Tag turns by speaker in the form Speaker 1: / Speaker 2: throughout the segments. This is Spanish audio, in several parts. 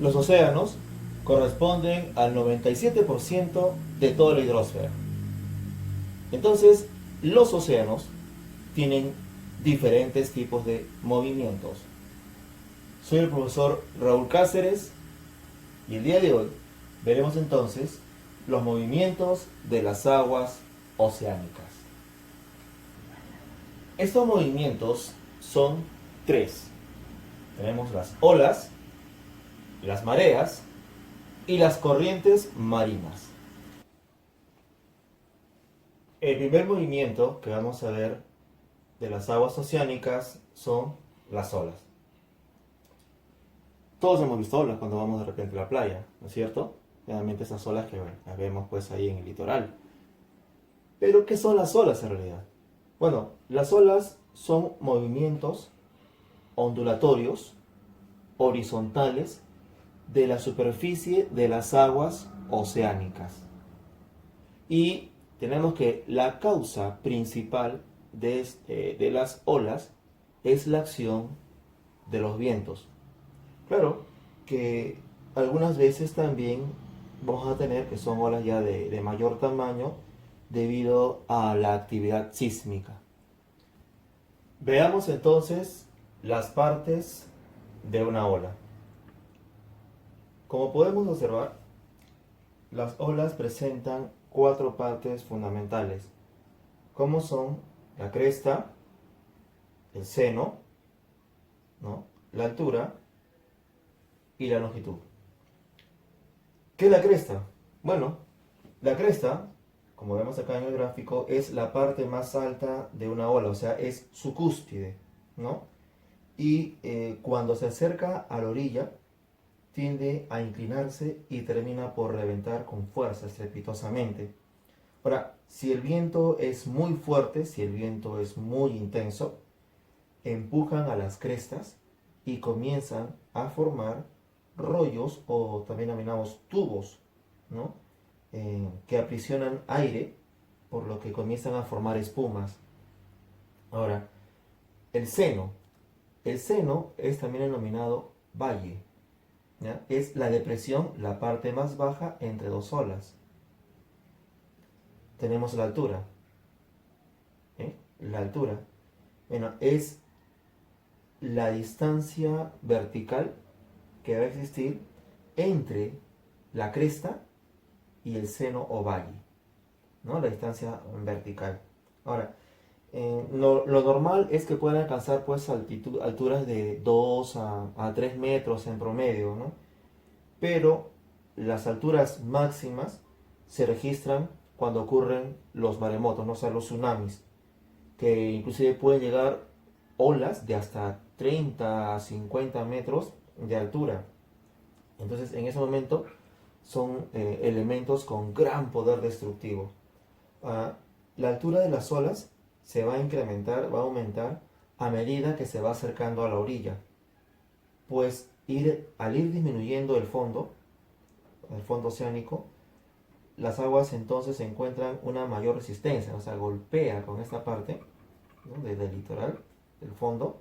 Speaker 1: Los océanos corresponden al 97% de toda la hidrosfera. Entonces, los océanos tienen diferentes tipos de movimientos. Soy el profesor Raúl Cáceres y el día de hoy veremos entonces los movimientos de las aguas oceánicas. Estos movimientos son tres. Tenemos las olas, las mareas y las corrientes marinas. El primer movimiento que vamos a ver de las aguas oceánicas son las olas. Todos hemos visto olas cuando vamos de repente a la playa, ¿no es cierto? Generalmente esas olas que las vemos pues ahí en el litoral. Pero ¿qué son las olas en realidad? Bueno, las olas son movimientos ondulatorios, horizontales, de la superficie de las aguas oceánicas. Y tenemos que la causa principal de las olas es la acción de los vientos. Claro que algunas veces también vamos a tener que son olas ya de mayor tamaño debido a la actividad sísmica. Veamos entonces las partes de una ola. Como podemos observar, las olas presentan cuatro partes fundamentales, como son la cresta, el seno, ¿no?, la altura y la longitud. ¿Qué es la cresta? Bueno, la cresta, como vemos acá en el gráfico, es la parte más alta de una ola, o sea, es su cúspide, ¿no? Y cuando se acerca a la orilla, tiende a inclinarse y termina por reventar con fuerza, estrepitosamente. Ahora, si el viento es muy fuerte, si el viento es muy intenso, empujan a las crestas y comienzan a formar rollos o también denominados tubos, ¿no?, que aprisionan aire, por lo que comienzan a formar espumas. Ahora, el seno. El seno es también denominado valle, ¿ya? Es la depresión, la parte más baja entre dos olas. Tenemos la altura. La altura, bueno, es la distancia vertical que va a existir entre la cresta y el seno o valle, ¿no? La distancia vertical. Ahora, lo normal es que puedan alcanzar pues alturas de 2 a 3 metros en promedio, ¿no? Pero las alturas máximas se registran cuando ocurren los maremotos, ¿no? O sea, los tsunamis, que inclusive pueden llegar olas de hasta 30 a 50 metros de altura. Entonces, en ese momento son elementos con gran poder destructivo. La altura de las olas se va a incrementar, va a aumentar a medida que se va acercando a la orilla, pues al ir disminuyendo el fondo oceánico, las aguas entonces encuentran una mayor resistencia, o sea, golpea con esta parte, ¿no?, desde el litoral, del fondo,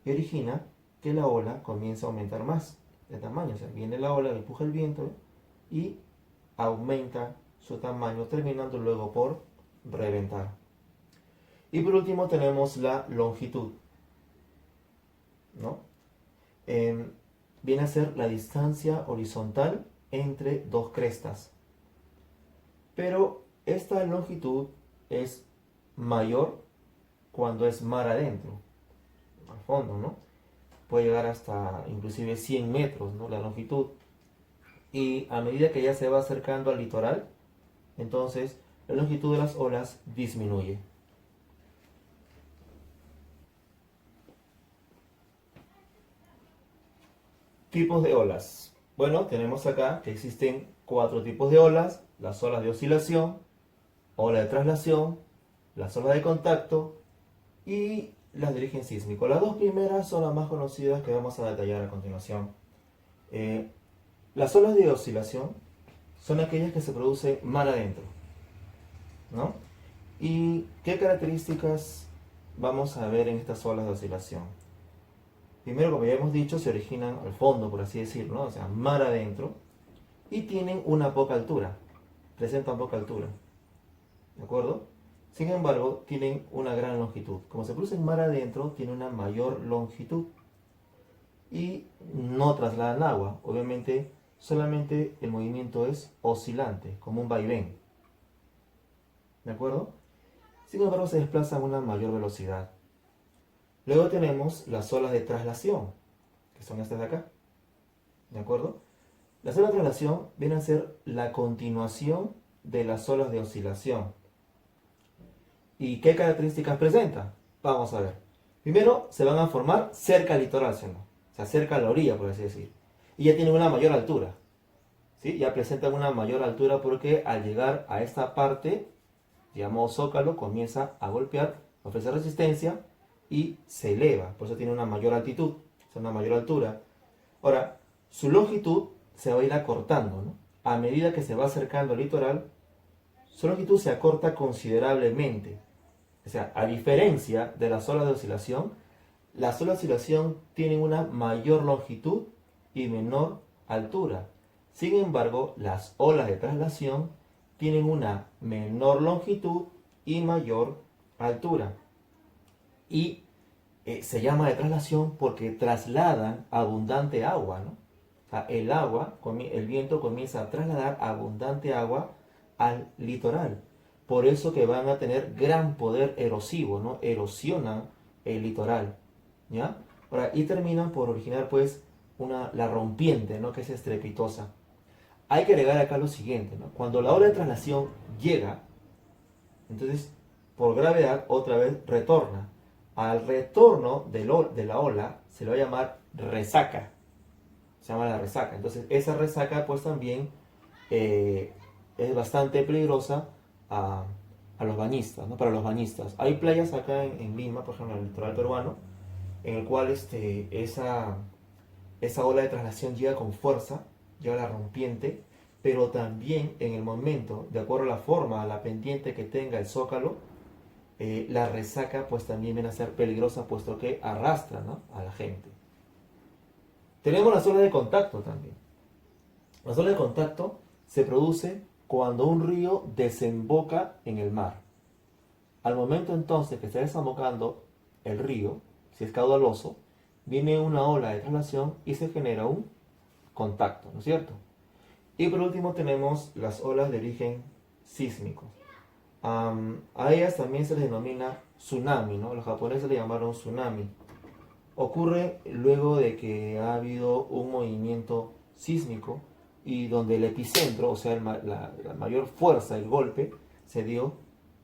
Speaker 1: y origina que la ola comience a aumentar más de tamaño. O sea, viene la ola, empuja el viento y aumenta su tamaño, terminando luego por reventar. Y por último tenemos la longitud, ¿no? Viene a ser la distancia horizontal entre dos crestas. Pero esta longitud es mayor cuando es mar adentro, al fondo, ¿no? Puede llegar hasta inclusive 100 metros, ¿no?, la longitud. Y a medida que ya se va acercando al litoral, entonces la longitud de las olas disminuye. Tipos de olas. Bueno, tenemos acá que existen cuatro tipos de olas: las olas de oscilación, ola de traslación, las olas de contacto y las de origen sísmico. Las dos primeras son las más conocidas, que vamos a detallar a continuación. Las olas de oscilación son aquellas que se producen mar adentro, ¿no? ¿Y qué características vamos a ver en estas olas de oscilación? Primero, como ya hemos dicho, se originan al fondo, por así decirlo, ¿no? O sea, mar adentro, y tienen una poca altura, presentan poca altura, ¿de acuerdo? Sin embargo, tienen una gran longitud. Como se producen mar adentro, tiene una mayor longitud y no trasladan agua. Obviamente, solamente el movimiento es oscilante, como un vaivén, ¿de acuerdo? Sin embargo, se desplazan a una mayor velocidad. Luego tenemos las olas de traslación, que son estas de acá, ¿de acuerdo? Las olas de traslación vienen a ser la continuación de las olas de oscilación. ¿Y qué características presenta? Vamos a ver. Primero, se van a formar cerca al litoral, ¿sí o no? O sea, cerca a la orilla, por así decir. Y ya tienen una mayor altura, ¿sí? Ya presentan una mayor altura porque al llegar a esta parte, llamado zócalo, comienza a golpear, ofrece resistencia y se eleva. Por eso tiene una mayor altitud, o sea, una mayor altura. Ahora, su longitud se va a ir acortando, ¿no? A medida que se va acercando al litoral, su longitud se acorta considerablemente. O sea, a diferencia de las olas de oscilación, las olas de oscilación tienen una mayor longitud y menor altura. Sin embargo, las olas de traslación tienen una menor longitud y mayor altura. Y se llama de traslación porque trasladan abundante agua, ¿no? O sea, el viento comienza a trasladar abundante agua al litoral. Por eso que van a tener gran poder erosivo, ¿no? Erosionan el litoral, ¿ya? Ahora, y terminan por originar, pues, la rompiente, ¿no? Que es estrepitosa. Hay que agregar acá lo siguiente, ¿no? Cuando la ola de traslación llega, entonces, por gravedad, otra vez retorna. Al retorno de la ola se le va a llamar resaca. Se llama la resaca. Entonces, esa resaca, pues, también es bastante peligrosa a los bañistas, ¿no? Para los bañistas. Hay playas acá en Lima, por ejemplo, en el litoral peruano, en el cual esa ola de traslación llega con fuerza, llega a la rompiente, pero también en el momento, de acuerdo a la forma, a la pendiente que tenga el zócalo, la resaca pues también viene a ser peligrosa puesto que arrastra, ¿no? A la gente. Tenemos las olas de contacto también. Las olas de contacto se produce cuando un río desemboca en el mar. Al momento entonces que está desembocando el río, si es caudaloso, viene una ola de traslación y se genera un contacto, ¿no es cierto? Y por último tenemos las olas de origen sísmico. A ellas también se les denomina tsunami, ¿no? Los japoneses le llamaron tsunami. Ocurre luego de que ha habido un movimiento sísmico y donde el epicentro, o sea, la mayor fuerza del golpe, se dio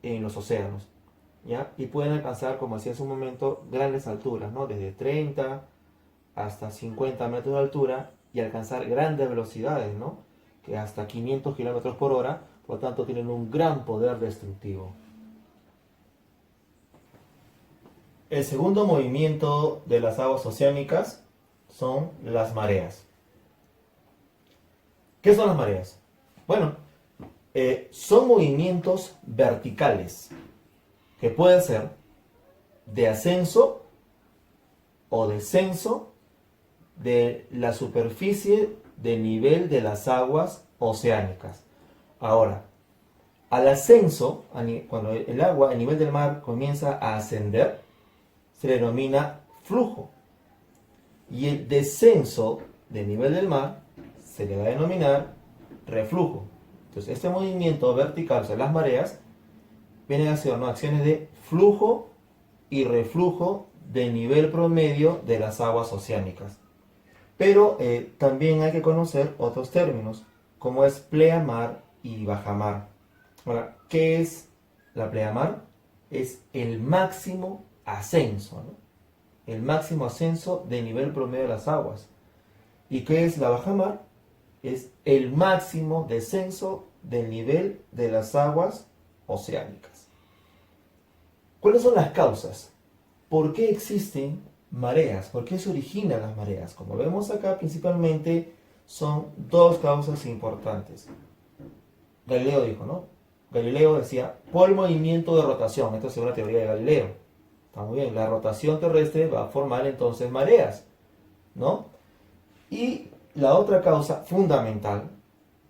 Speaker 1: en los océanos, ¿ya? Y pueden alcanzar, como decía hace un momento, grandes alturas, ¿no? Desde 30 hasta 50 metros de altura y alcanzar grandes velocidades, ¿no? Que hasta 500 kilómetros por hora, por lo tanto tienen un gran poder destructivo. El segundo movimiento de las aguas oceánicas son las mareas. ¿Qué son las mareas? Bueno, son movimientos verticales que pueden ser de ascenso o descenso de la superficie del nivel de las aguas oceánicas. Ahora, al ascenso, cuando el agua, el nivel del mar comienza a ascender, se le denomina flujo. Y el descenso del nivel del mar se le va a denominar reflujo. Entonces, este movimiento vertical, o sea, las mareas, vienen a ser, ¿no?, acciones de flujo y reflujo del nivel promedio de las aguas oceánicas. Pero también hay que conocer otros términos, como es pleamar y bajamar. Ahora, ¿qué es la pleamar? Es el máximo ascenso, ¿no? El máximo ascenso del nivel promedio de las aguas. ¿Y qué es la bajamar? Es el máximo descenso del nivel de las aguas oceánicas. ¿Cuáles son las causas? ¿Por qué existen mareas? ¿Por qué se originan las mareas? Como vemos acá, principalmente son dos causas importantes. Galileo dijo, ¿no? Galileo decía, por movimiento de rotación. Esto es una teoría de Galileo. Está muy bien, la rotación terrestre va a formar entonces mareas. ¿no? Y la otra causa fundamental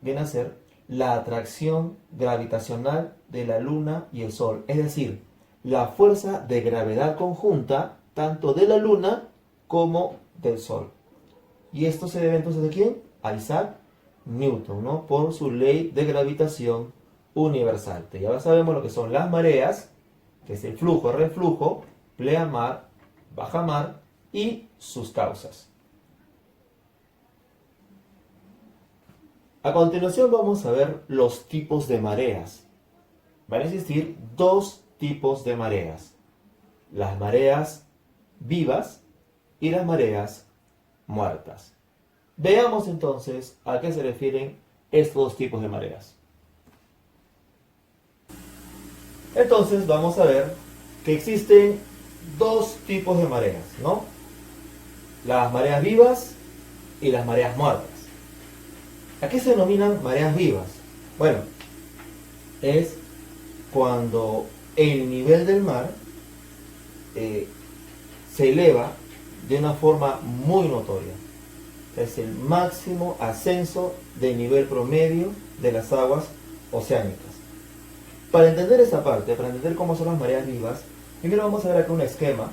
Speaker 1: viene a ser la atracción gravitacional de la Luna y el Sol, es decir, la fuerza de gravedad conjunta tanto de la Luna como del Sol. Y esto se debe entonces ¿a quién? A Isaac Newton, ¿no? Por su ley de gravitación universal. Ya sabemos lo que son las mareas, que es el flujo, reflujo, pleamar, bajamar y sus causas. A continuación vamos a ver los tipos de mareas. Van a existir dos tipos de mareas: las mareas vivas y las mareas muertas. Veamos entonces a qué se refieren estos dos tipos de mareas. Entonces vamos a ver que existen dos tipos de mareas, ¿no? Las mareas vivas y las mareas muertas. ¿A qué se denominan mareas vivas? Bueno, es cuando el nivel del mar se eleva de una forma muy notoria. Es el máximo ascenso del nivel promedio de las aguas oceánicas. Para entender esa parte, para entender cómo son las mareas vivas, primero vamos a ver acá un esquema.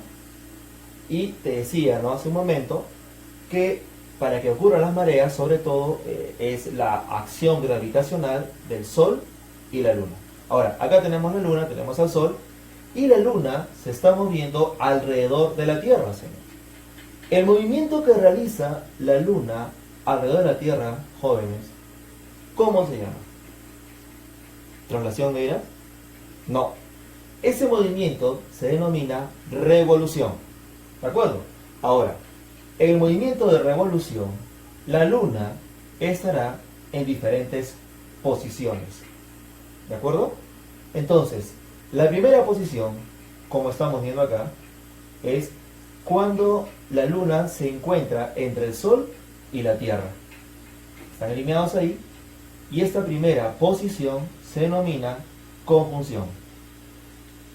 Speaker 1: Y te decía, ¿no?, hace un momento, que para que ocurran las mareas, sobre todo, es la acción gravitacional del Sol y la Luna. Ahora, acá tenemos la Luna, tenemos al Sol, y la Luna se está moviendo alrededor de la Tierra, señor. El movimiento que realiza la Luna alrededor de la Tierra, jóvenes, ¿cómo se llama? ¿Traslación, me dirás? No. Ese movimiento se denomina revolución. ¿De acuerdo? Ahora, en el movimiento de revolución, la Luna estará en diferentes posiciones. ¿De acuerdo? Entonces, la primera posición, como estamos viendo acá, es cuando la Luna se encuentra entre el Sol y la Tierra. Están alineados ahí. Y esta primera posición se denomina conjunción.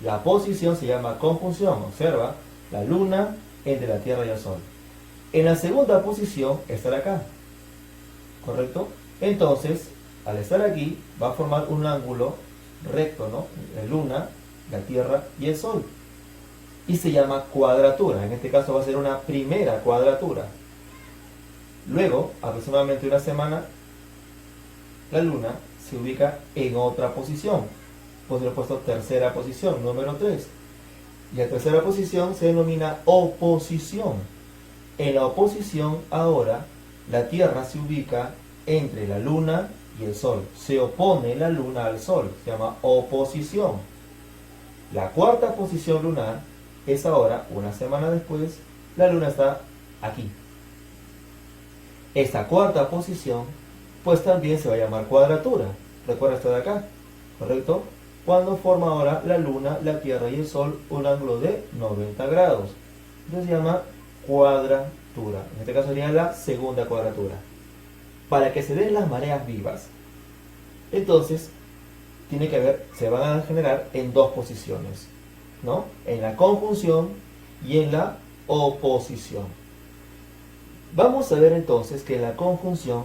Speaker 1: La posición se llama conjunción. Observa, la Luna entre la Tierra y el Sol. En la segunda posición estará acá, ¿correcto? Entonces, al estar aquí, va a formar un ángulo recto, ¿no? La Luna, la Tierra y el Sol. Y se llama cuadratura. En este caso va a ser una primera cuadratura. Luego, aproximadamente una semana, la Luna se ubica en otra posición. Pues le he puesto tercera posición, número 3. Y la tercera posición se denomina oposición. En la oposición ahora la Tierra se ubica entre la Luna y el Sol. Se opone la Luna al Sol. Se llama oposición. La cuarta posición lunar es ahora, una semana después, la Luna está aquí. Esta cuarta posición pues también se va a llamar cuadratura. Recuerda esto de acá, ¿correcto? Cuando forma ahora la Luna, la Tierra y el Sol un ángulo de 90 grados. Entonces se llama cuadratura. En este caso sería la segunda cuadratura. Para que se den las mareas vivas, entonces tiene que haber, se van a generar en dos posiciones, ¿no? En la conjunción y en la oposición. Vamos a ver entonces que en la conjunción,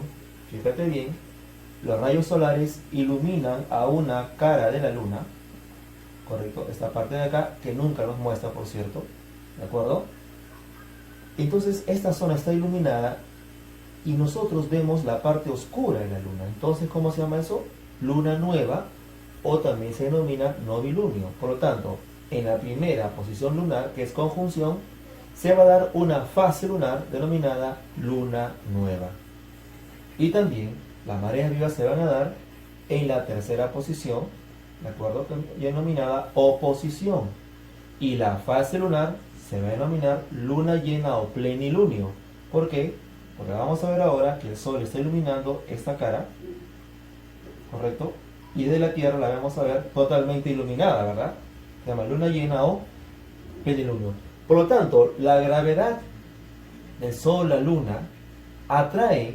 Speaker 1: fíjate bien, los rayos solares iluminan a una cara de la Luna, ¿correcto? Esta parte de acá, que nunca nos muestra, por cierto, ¿de acuerdo? Entonces esta zona está iluminada y nosotros vemos la parte oscura de la Luna. Entonces, ¿cómo se llama eso? Luna nueva, o también se denomina novilunio. Por lo tanto, en la primera posición lunar, que es conjunción, se va a dar una fase lunar denominada luna nueva. Y también las mareas vivas se van a dar en la tercera posición, ¿de acuerdo? Denominada oposición. Y la fase lunar se va a denominar luna llena o plenilunio. ¿Por qué? Porque vamos a ver ahora que el Sol está iluminando esta cara, ¿correcto? Y de la Tierra la vamos a ver totalmente iluminada, ¿verdad? Se llama luna llena o plenilunio. Por lo tanto, la gravedad del Sol, la Luna, atrae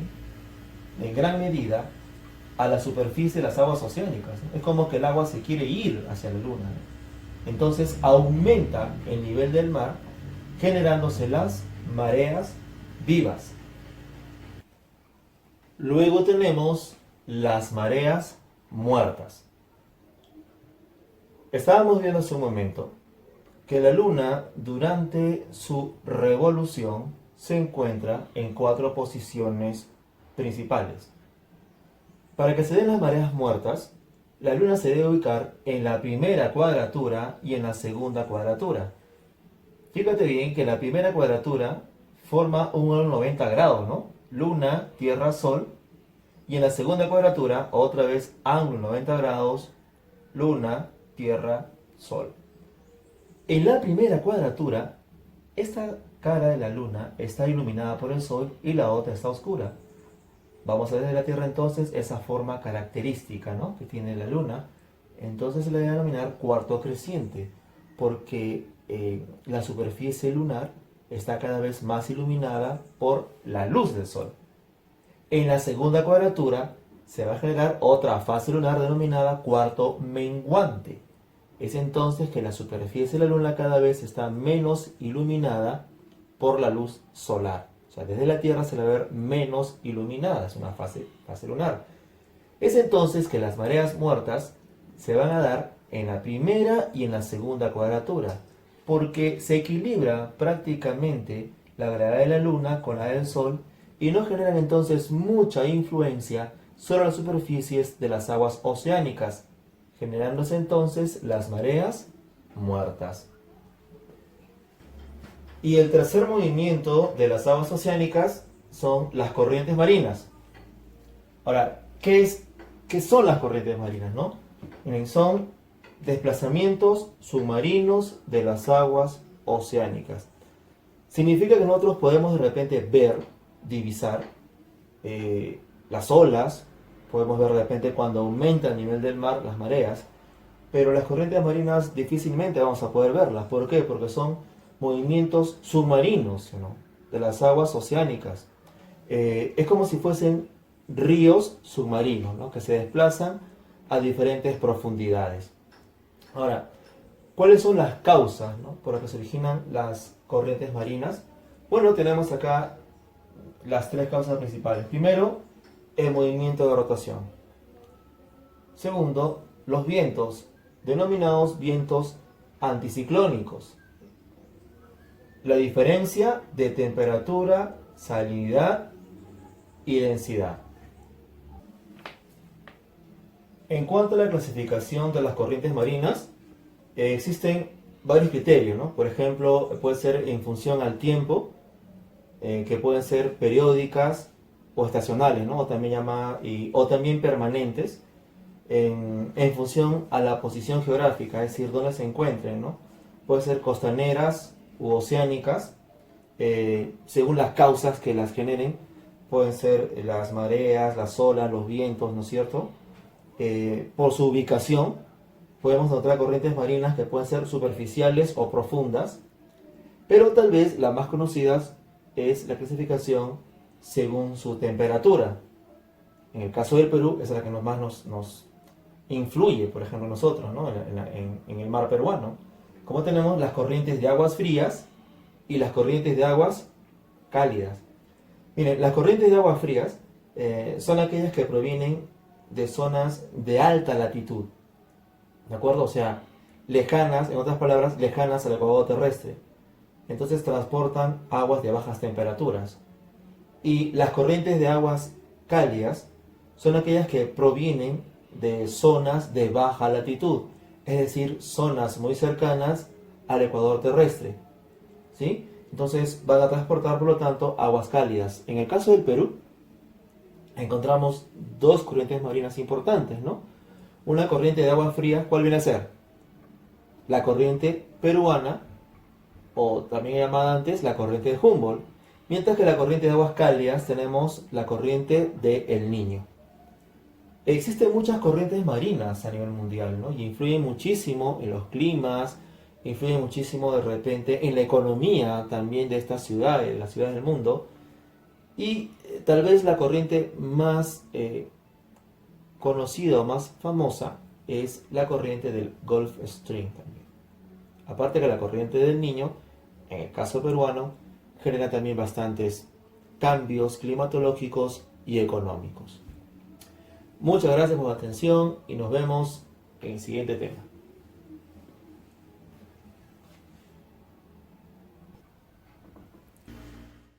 Speaker 1: en gran medida a la superficie de las aguas oceánicas, ¿no? Es como que el agua se quiere ir hacia la Luna, ¿no? Entonces aumenta el nivel del mar, generándose las mareas vivas. Luego tenemos las mareas muertas. Estábamos viendo hace un momento que la Luna durante su revolución se encuentra en 4 posiciones principales. Para que se den las mareas muertas, la Luna se debe ubicar en la primera cuadratura y en la segunda cuadratura. Fíjate bien que en la primera cuadratura forma un ángulo 90 grados, ¿no? Luna, Tierra, Sol. Y en la segunda cuadratura, otra vez ángulo 90 grados, Luna, Tierra, Sol. En la primera cuadratura, esta cara de la Luna está iluminada por el Sol y la otra está oscura. Vamos a ver de la Tierra entonces esa forma característica, ¿no?, que tiene la Luna. Entonces se le debe denominar cuarto creciente, porque la superficie lunar está cada vez más iluminada por la luz del Sol. En la segunda cuadratura se va a generar otra fase lunar denominada cuarto menguante. Es entonces que la superficie de la Luna cada vez está menos iluminada por la luz solar. O sea, desde la Tierra se la va a ver menos iluminada, es una fase lunar. Es entonces que las mareas muertas se van a dar en la primera y en la segunda cuadratura, porque se equilibra prácticamente la gravedad de la Luna con la del Sol y no generan entonces mucha influencia sobre las superficies de las aguas oceánicas, generándose entonces las mareas muertas. Y el tercer movimiento de las aguas oceánicas son las corrientes marinas. Ahora, ¿qué son las corrientes marinas, no? Miren, son desplazamientos submarinos de las aguas oceánicas. Significa que nosotros podemos de repente ver, divisar las olas, podemos ver de repente cuando aumenta el nivel del mar, las mareas, pero las corrientes marinas difícilmente vamos a poder verlas. ¿Por qué? Porque son movimientos submarinos, ¿no?, de las aguas oceánicas. Es como si fuesen ríos submarinos, ¿no?, que se desplazan a diferentes profundidades. Ahora, ¿cuáles son las causas, ¿no?, por las que se originan las corrientes marinas? Bueno, tenemos acá las 3 causas principales. Primero, el movimiento de rotación. Segundo, los vientos, denominados vientos anticiclónicos. La diferencia de temperatura, salinidad y densidad. En cuanto a la clasificación de las corrientes marinas, existen varios criterios, ¿no? Por ejemplo, puede ser en función al tiempo, que pueden ser periódicas o estacionales, ¿no? O también permanentes, en función a la posición geográfica, es decir, dónde se encuentren, ¿no? Puede ser costaneras u oceánicas, según las causas que las generen. Pueden ser las mareas, las olas, los vientos, ¿no es cierto? Por su ubicación, podemos encontrar corrientes marinas que pueden ser superficiales o profundas, pero tal vez la más conocida es la clasificación según su temperatura. En el caso del Perú, esa es la que más nos influye, por ejemplo, nosotros, ¿no?, en el mar peruano. Como tenemos las corrientes de aguas frías y las corrientes de aguas cálidas. Miren, las corrientes de aguas frías son aquellas que provienen de zonas de alta latitud, ¿de acuerdo? O sea, lejanas, en otras palabras, lejanas al ecuador terrestre. Entonces transportan aguas de bajas temperaturas. Y las corrientes de aguas cálidas son aquellas que provienen de zonas de baja latitud, es decir, zonas muy cercanas al ecuador terrestre, ¿sí? Entonces van a transportar, por lo tanto, aguas cálidas. En el caso del Perú, encontramos 2 corrientes marinas importantes, ¿no? Una corriente de aguas frías, ¿cuál viene a ser? La corriente peruana, o también llamada antes la corriente de Humboldt. Mientras que la corriente de aguas cálidas tenemos la corriente de El Niño. Existen muchas corrientes marinas a nivel mundial, ¿no? Y influyen muchísimo en los climas, influyen muchísimo de repente en la economía también de estas ciudades, las ciudades del mundo. Y tal vez la corriente más conocida o más famosa es la corriente del Gulf Stream también. Aparte que la corriente del Niño, en el caso peruano, genera también bastantes cambios climatológicos y económicos. Muchas gracias por su atención y nos vemos en el siguiente tema.